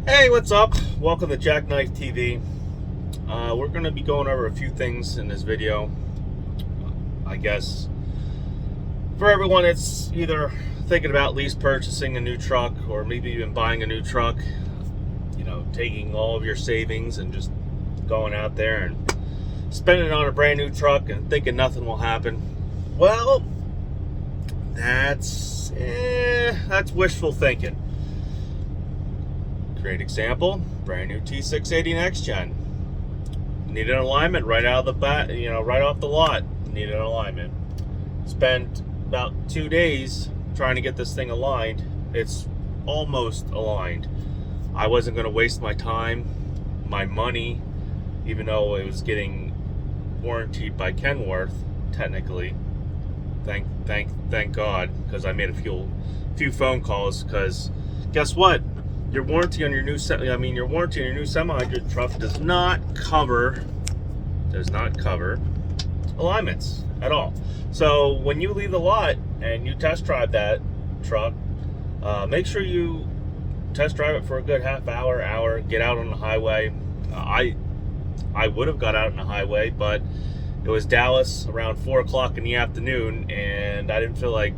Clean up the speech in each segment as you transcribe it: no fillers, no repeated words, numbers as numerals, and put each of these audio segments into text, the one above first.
Hey, what's up? Welcome to Jackknife TV. We're going to be going over a few things in this video. I guess for everyone that's either thinking about lease purchasing a new truck or maybe even buying a new truck, taking all of your savings and just going out there and spending it on a brand new truck and thinking nothing will happen. Well, that's wishful thinking. Great example, brand new T680 Next Gen. Needed an alignment right out of the bat, right off the lot. Needed an alignment. Spent about 2 days trying to get this thing aligned. It's almost aligned. I wasn't going to waste my time, my money, even though it was getting warranted by Kenworth, technically. Thank God, because I made a few phone calls. Because guess what? Your warranty on your new semi truck does not cover alignments at all. So when you leave the lot and you test drive that truck, make sure you test drive it for a good half hour, get out on the highway. I would have got out on the highway, but it was Dallas around 4 o'clock in the afternoon, and I didn't feel like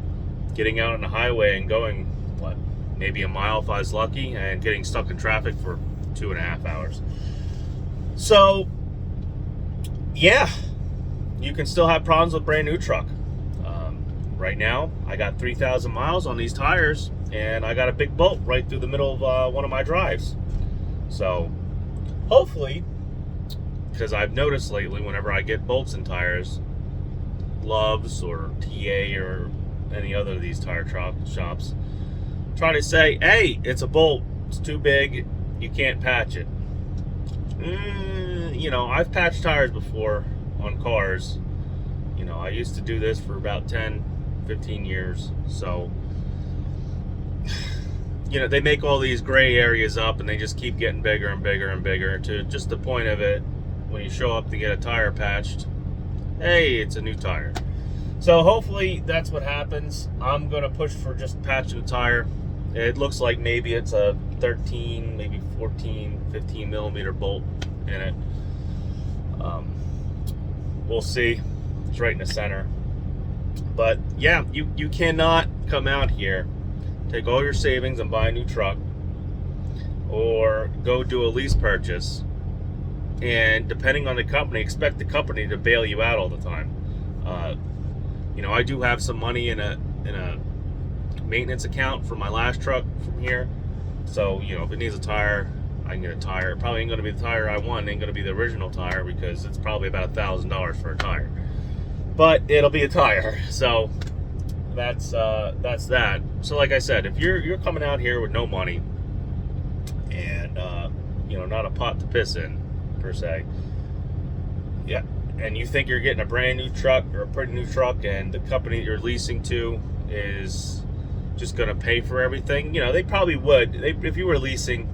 getting out on the highway and going, maybe a mile if I was lucky, and getting stuck in traffic for 2.5 hours. So, yeah, you can still have problems with a brand new truck. Right now, I got 3,000 miles on these tires, and I got a big bolt right through the middle of one of my drives. So, hopefully, because I've noticed lately whenever I get bolts in tires, Love's or TA or any other of these tire shops, try to say, hey, it's a bolt, it's too big, you can't patch it. I've patched tires before on cars. I used to do this for about 10-15 years. So they make all these gray areas up, and they just keep getting bigger and bigger and bigger, to just the point of it, when you show up to get a tire patched, hey, it's a new tire. So hopefully that's what happens. I'm gonna push for just patching a tire. It looks like maybe it's a 13, maybe 14, 15 millimeter bolt in it. We'll see. It's right in the center. But yeah, you cannot come out here, take all your savings and buy a new truck, or go do a lease purchase, and depending on the company, expect the company to bail you out all the time. I do have some money in a maintenance account for my last truck from here. So, if it needs a tire, I can get a tire. It probably ain't going to be the tire I want. It ain't going to be the original tire, because it's probably about $1,000 for a tire. But it'll be a tire. So that's that. So like I said, if you're coming out here with no money and not a pot to piss in per se, yeah, and you think you're getting a brand new truck or a pretty new truck, and the company you're leasing to is just going to pay for everything, they probably would. If you were leasing,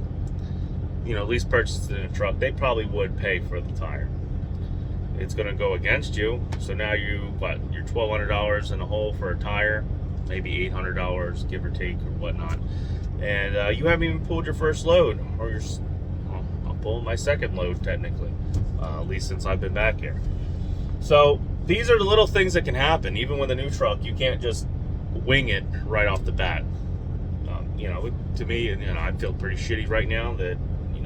lease purchasing a truck, they probably would pay for the tire. It's going to go against you. So now you're $1,200 in a hole for a tire, maybe $800, give or take, or whatnot. And you haven't even pulled your first load, or I'm pulling my second load, technically, at least since I've been back here. So these are the little things that can happen. Even with a new truck, you can't just wing it right off the bat. To me, I feel pretty shitty right now that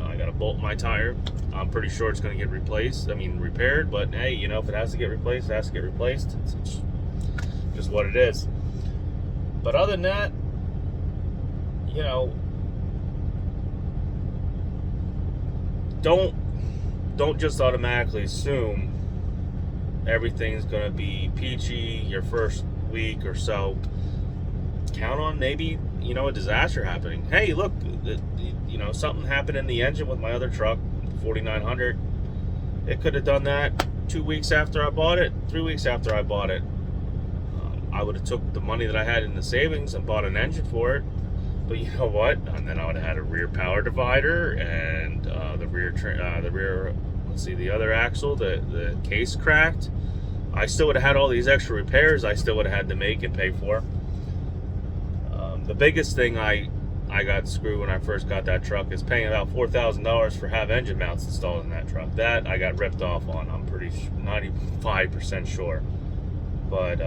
I got a bolt in my tire. I'm pretty sure it's going to get repaired. But hey, if it has to get replaced, it has to get replaced. It's just what it is. But other than that, don't just automatically assume everything's going to be peachy your first week or so. Count on maybe a disaster happening. Hey, look, something happened in the engine with my other truck, 4900. It could have done that 2 weeks after I bought it, 3 weeks after I bought it. I would have took the money that I had in the savings and bought an engine for it. But you know what? And then I would have had a rear power divider and the rear. Let's see, the other axle, the case cracked. I still would have had all these extra repairs I still would have had to make and pay for. The biggest thing I I got screwed when I first got that truck is paying about $4,000 for have engine mounts installed in that truck. That I got ripped off on. I'm pretty 95% sure. But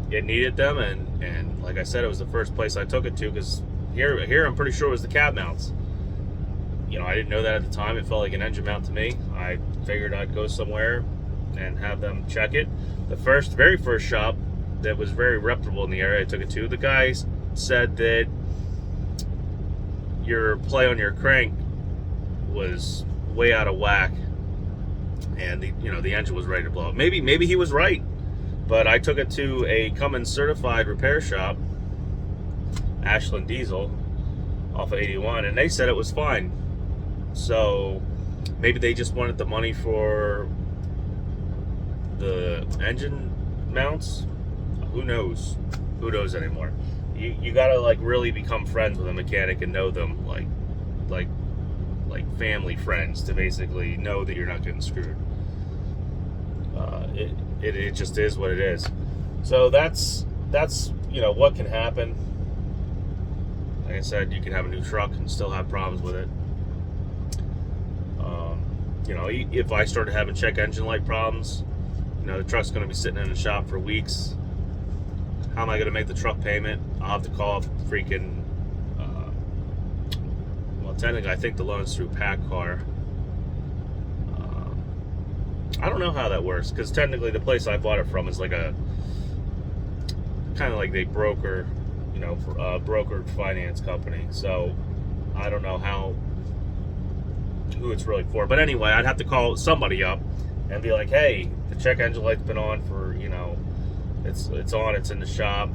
it needed them, and like I said, it was the first place I took it to, because here I'm pretty sure it was the cab mounts. You know, I didn't know that at the time. It felt like an engine mount to me. I figured I'd go somewhere and have them check it. The very first shop that was very reputable in the area I took it to, the guys said that your play on your crank was way out of whack, and the engine was ready to blow up. Maybe he was right, but I took it to a Cummins certified repair shop, Ashland Diesel, off of 81, and they said it was fine. So maybe they just wanted the money for the engine mounts. Who knows? Who knows anymore? You gotta like really become friends with a mechanic and know them like family friends to basically know that you're not getting screwed. It just is what it is. So that's what can happen. Like I said, you can have a new truck and still have problems with it. If I started having check engine light problems, the truck's going to be sitting in the shop for weeks. How am I going to make the truck payment? I'll have to call up freaking, technically I think the loan's through PACCAR. I don't know how that works, because technically the place I bought it from is like a, kind of like they broker, brokered finance company. So I don't know who it's really for. But anyway, I'd have to call somebody up and be like, hey, the check engine light's been on for, it's on, it's in the shop.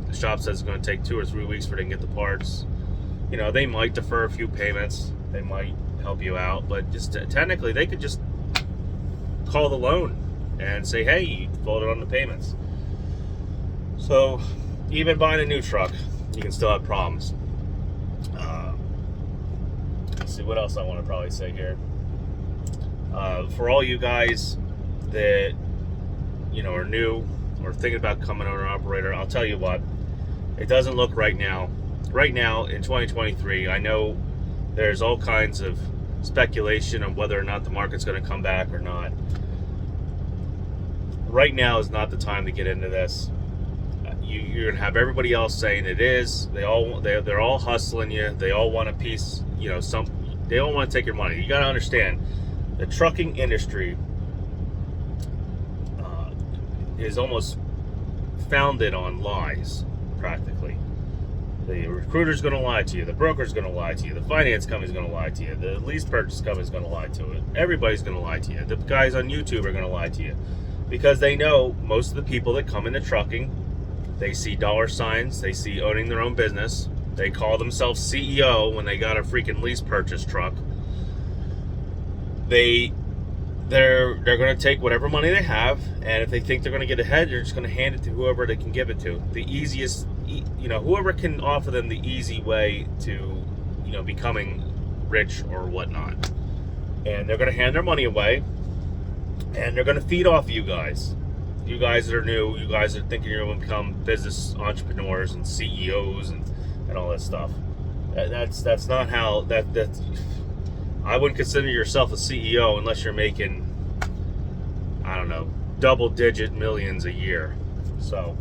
The shop says it's going to take 2 or 3 weeks for them to get the parts. They might defer a few payments. They might help you out. But just technically, they could just call the loan and say, hey, you folded on the payments. So even buying a new truck, you can still have problems. Let's see what else I want to probably say here. For all you guys that are new or thinking about becoming an owner-operator, I'll tell you what, it doesn't look right now. Right now in 2023, I know there's all kinds of speculation on whether or not the market's going to come back or not. Right now is not the time to get into this. You're going to have everybody else saying it is. They're all hustling you. They all want a piece. They all want to take your money. You got to understand, the trucking industry is almost founded on lies, practically. The recruiter's going to lie to you. The broker's going to lie to you. The finance company's going to lie to you. The lease purchase company's going to lie to it. Everybody's going to lie to you. The guys on YouTube are going to lie to you, because they know most of the people that come into trucking, they see dollar signs. They see owning their own business. They call themselves CEO when they got a freaking lease purchase truck. They're going to take whatever money they have, and if they think they're going to get ahead, they're just going to hand it to whoever they can give it to. The easiest, whoever can offer them the easy way to, becoming rich or whatnot. And they're going to hand their money away, and they're going to feed off you guys. You guys that are new, you guys that are thinking you're going to become business entrepreneurs and CEOs and all that stuff. That's not how that's. I wouldn't consider yourself a CEO unless you're making, I don't know, double-digit millions a year. So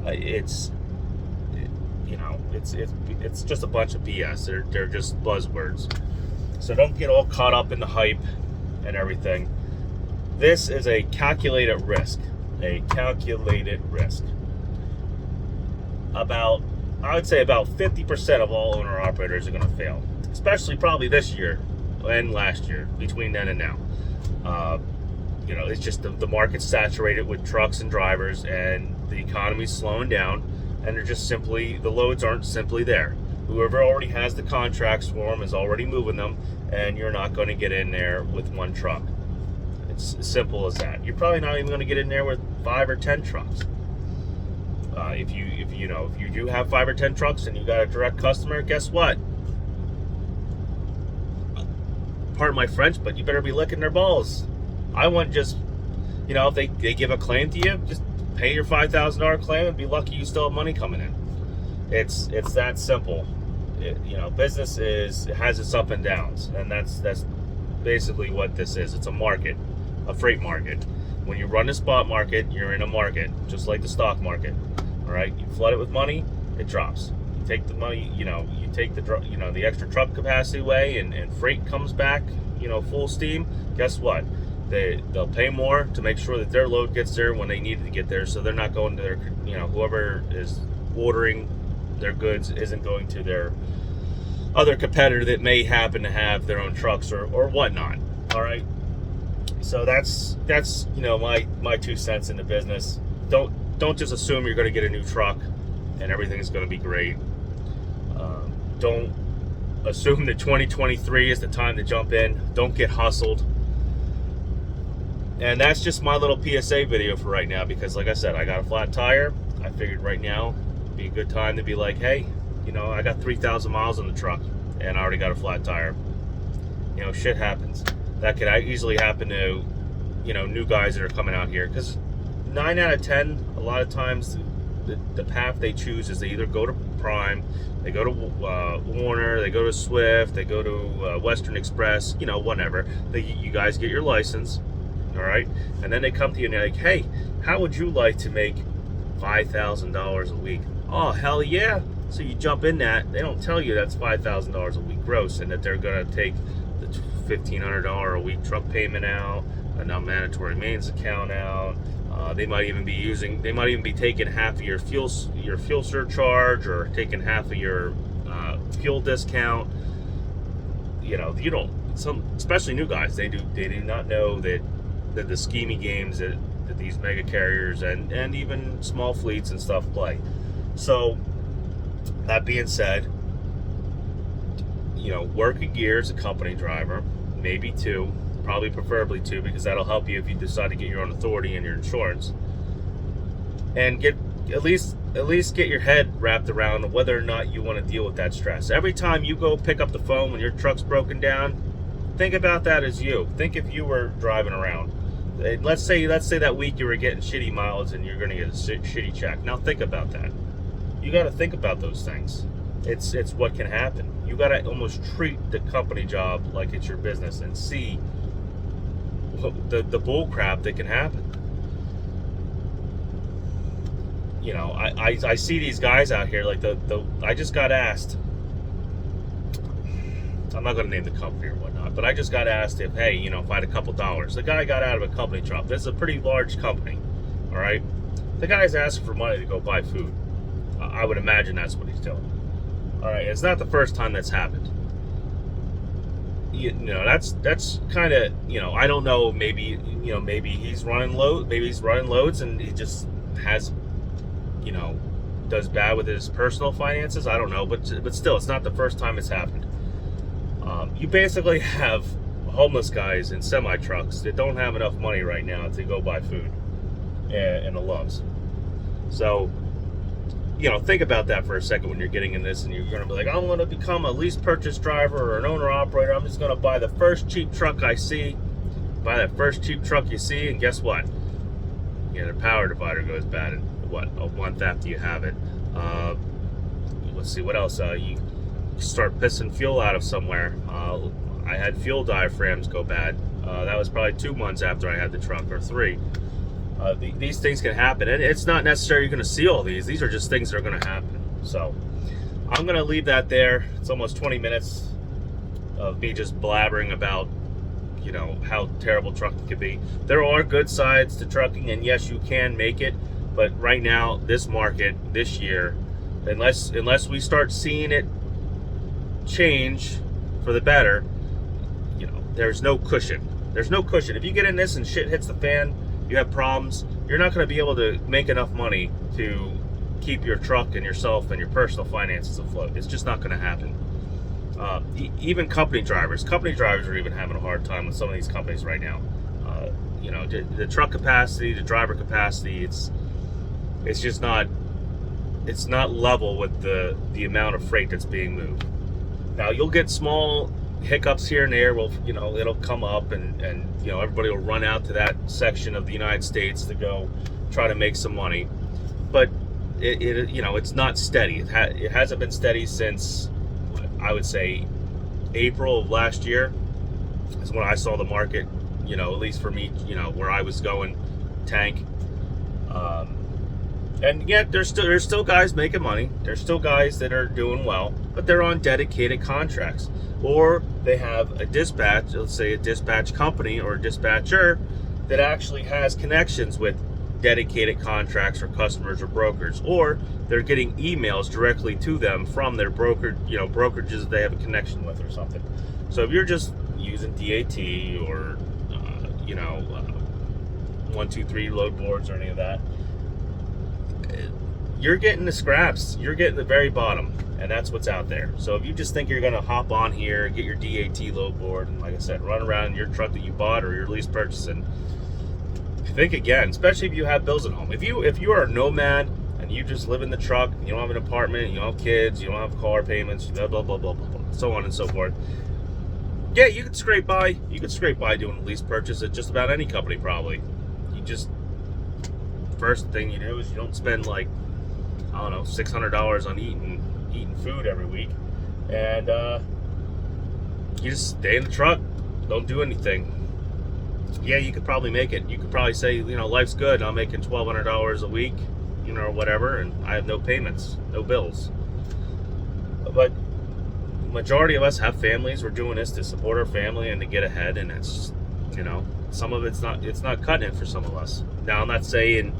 it's just a bunch of BS. They're just buzzwords. So don't get all caught up in the hype and everything. This is a calculated risk. A calculated risk. I would say about 50% of all owner-operators are going to fail, especially probably this year and last year, between then and now. It's just the market's saturated with trucks and drivers, and the economy's slowing down, and the loads aren't simply there. Whoever already has the contracts for them is already moving them, and you're not going to get in there with one truck. It's as simple as that. You're probably not even going to get in there with 5 or 10 trucks. If you do have 5 or 10 trucks and you got a direct customer, guess what? Pardon my French, but you better be licking their balls. I wouldn't just, if they give a claim to you, just pay your $5,000 claim and be lucky you still have money coming in. It's that simple. business has its up and downs, and that's basically what this is. It's a market, a freight market. When you run a spot market, you're in a market, just like the stock market. All right, you flood it with money, it drops. You take the money, you take the extra truck capacity away, and freight comes back, full steam. Guess what? They'll pay more to make sure that their load gets there when they need it to get there, so they're not going to their, whoever is ordering their goods isn't going to their other competitor that may happen to have their own trucks or whatnot. All right, so that's my 2 cents in the business. Don't just assume you're going to get a new truck and everything is going to be great. Don't assume that 2023 is the time to jump in. Don't get hustled. And that's just my little PSA video for right now, because like I said, I got a flat tire. I figured right now would be a good time to be like, hey, I got 3,000 miles on the truck and I already got a flat tire. Shit happens. That could easily happen to, new guys that are coming out here, because 9 out of 10, a lot of times the path they choose is they either go to Prime, they go to Warner, they go to Swift, they go to Western Express, whatever. You guys get your license, all right? And then they come to you and they're like, hey, how would you like to make $5,000 a week? Oh, hell yeah. So you jump in that. They don't tell you that's $5,000 a week gross, and that they're going to take the $1,500 a week truck payment out, a non-mandatory maintenance account out. They might even be taking half of your fuel surcharge, or taking half of your fuel discount. Especially new guys, they do not know that the schemey games that these mega carriers and even small fleets and stuff play. So that being said, work a year as a company driver, maybe 2. Probably preferably 2, because that'll help you if you decide to get your own authority and your insurance, and get at least get your head wrapped around whether or not you want to deal with that stress. Every time you go pick up the phone when your truck's broken down, think about that as you. Think if you were driving around. Let's say that week you were getting shitty mileage and you're going to get a shitty check. Now think about that. You got to think about those things. It's what can happen. You got to almost treat the company job like it's your business and see the bull crap that can happen. I see these guys out here, like I just got asked, I'm not going to name the company or whatnot, but I just got asked if I had a couple dollars. The guy got out of a company truck. This is a pretty large company, all right? The guy's asking for money to go buy food. I would imagine that's what he's doing. All right, it's not the first time that's happened. That's kind of, I don't know, maybe he's running loads and he just has, does bad with his personal finances. I don't know, but still, it's not the first time it's happened. You basically have homeless guys in semi trucks that don't have enough money right now to go buy food and the Loves. So, think about that for a second when you're getting in this, and you're going to be like, I'm going to become a lease purchase driver or an owner operator. I'm just going to buy the first cheap truck I see. Buy that first cheap truck you see, and guess what? The power divider goes bad in a month after you have it. Let's see, what else? You start pissing fuel out of somewhere. I had fuel diaphragms go bad. That was probably 2 months after I had the truck, or 3. These things can happen, and it's not necessarily you're going to see all these. These are just things that are going to happen. So I'm going to leave that there. It's almost 20 minutes of me just blabbering about how terrible trucking could be. There are good sides to trucking, and yes, you can make it, but right now, this market, this year, unless we start seeing it change for the better, there's no cushion. There's no cushion. If you get in this and shit hits the fan, you have problems, you're not going to be able to make enough money to keep your truck and yourself and your personal finances afloat. It's just not going to happen. Even company drivers are even having a hard time with some of these companies right now. The truck capacity, the driver capacity, it's just not, it's not level with the amount of freight that's being moved. Now you'll get small hiccups here and there. Well, it'll come up, and everybody will run out to that section of the United States to go try to make some money, but it's not steady. It hasn't been steady since I would say April of last year is when I saw the market, at least for me, where I was going, tank. And yet there's still guys making money. There's still guys that are doing well, but they're on dedicated contracts, or they have a dispatch, let's say a dispatch company or a dispatcher that actually has connections with dedicated contracts or customers or brokers, or they're getting emails directly to them from their broker, brokerages that they have a connection with or something. So if you're just using DAT or 123 load boards or any of that, you're getting the scraps. You're getting the very bottom, and that's what's out there. So if you just think you're going to hop on here, get your DAT load board, and like I said, run around in your truck that you bought or you're lease purchasing, think again, especially if you have bills at home. If you are a nomad and you just live in the truck, you don't have an apartment, you don't have kids, you don't have car payments, blah, blah, blah, blah, blah, blah, so on and so forth. Yeah, you could scrape by. You could scrape by doing a lease purchase at just about any company, probably. First thing you do is you don't spend like, I don't know, $600 on eating food every week, and you just stay in the truck, don't do anything. Yeah, you could probably make it. You could probably say, life's good. I'm making $1,200 a week, or whatever, and I have no payments, no bills. But majority of us have families. We're doing this to support our family and to get ahead, and it's, some of it's not cutting it for some of us. Now, I'm not saying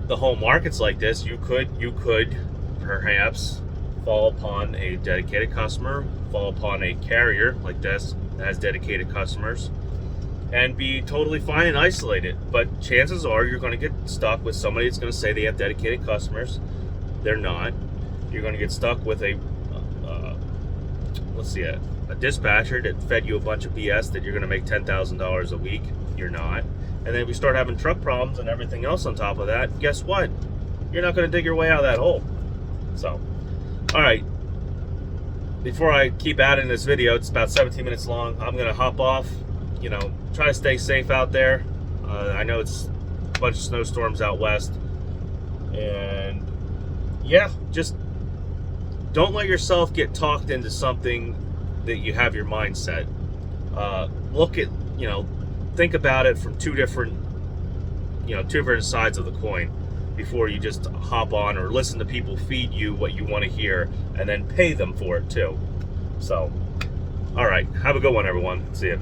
the whole market's like this. You could perhaps fall upon a dedicated customer, fall upon a carrier like this that has dedicated customers, and be totally fine and isolated. But chances are you're going to get stuck with somebody that's going to say they have dedicated customers. They're not. You're going to get stuck with a dispatcher that fed you a bunch of BS that you're going to make $10,000 a week. You're not. And then if you start having truck problems and everything else on top of that, guess what? You're not going to dig your way out of that hole. So, all right. Before I keep adding this video, it's about 17 minutes long. I'm going to hop off. Try to stay safe out there. I know it's a bunch of snowstorms out west. And yeah, just don't let yourself get talked into something that you have your mind set. Look at, think about it from two different sides of the coin before you just hop on or listen to people feed you what you want to hear and then pay them for it too. So, all right, have a good one, everyone. See ya.